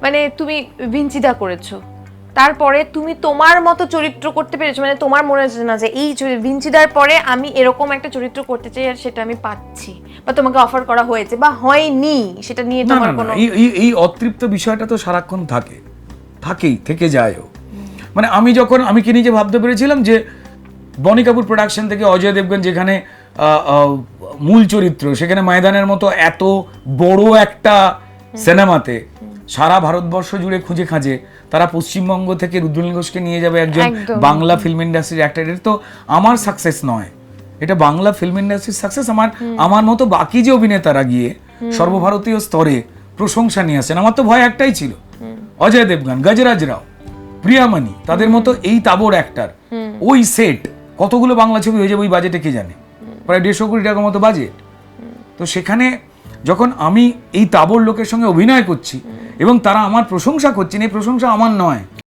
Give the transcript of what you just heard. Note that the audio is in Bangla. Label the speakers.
Speaker 1: মানে তুমি ভিঞ্চিদা করেছো, তারপরে তুমি তোমার মতো চরিত্র করতে পেরেছো, মানে তোমার মনে হচ্ছে না যে এই ভিঞ্চিদার পরে আমি এরকম একটা চরিত্র করতে চাই আর সেটা আমি পাচ্ছি, বা তোমাকে অফার করা হয়েছে বা হয়নি, সেটা নিয়ে
Speaker 2: না
Speaker 1: তোমার
Speaker 2: না
Speaker 1: কোনো
Speaker 2: এই অতৃপ্ত বিষয়টা তো সারাক্ষণ থাকেই থেকে যায়ও। মানে আমি কি নিজে ভাবতে পেরেছিলাম যে বনি কাপুর প্রোডাকশন থেকে অজয় দেবগন যেখানে মূল চরিত্র, সেখানে ময়দানের মতো এত বড় একটা সিনেমাতে সারা ভারতবর্ষ জুড়ে খুঁজে খাঁজে তারা পশ্চিমবঙ্গ থেকে রুদ্রনীল ঘোষকে নিয়ে যাবে একজন বাংলা ফিল্ম ইন্ডাস্ট্রির অ্যাক্টর। এটা তো আমার সাকসেস নয়, এটা বাংলা ফিল্ম ইন্ডাস্ট্রির সাকসেস। আমার মতো বাকি যে অভিনেতারা গিয়ে সর্বভারতীয় স্তরে প্রশংসা নিয়ে আসেন। আমার তো ভয় একটাই ছিল, অজয় দেবগন, গজরাজ রাও, প্রিয়ামণি, তাদের মতো এই তাবড় অ্যাক্টর, ওই সেট কতগুলো বাংলা ছবি হয়ে যাবে ওই বাজেটে কে জানে, প্রায় 150 কোটি টাকার মতো বাজেট। তো সেখানে যখন আমি এই তাবড় লোকের সঙ্গে অভিনয় করছি এবং তারা আমার প্রশংসা করছেন, এই প্রশংসা আমার নয়,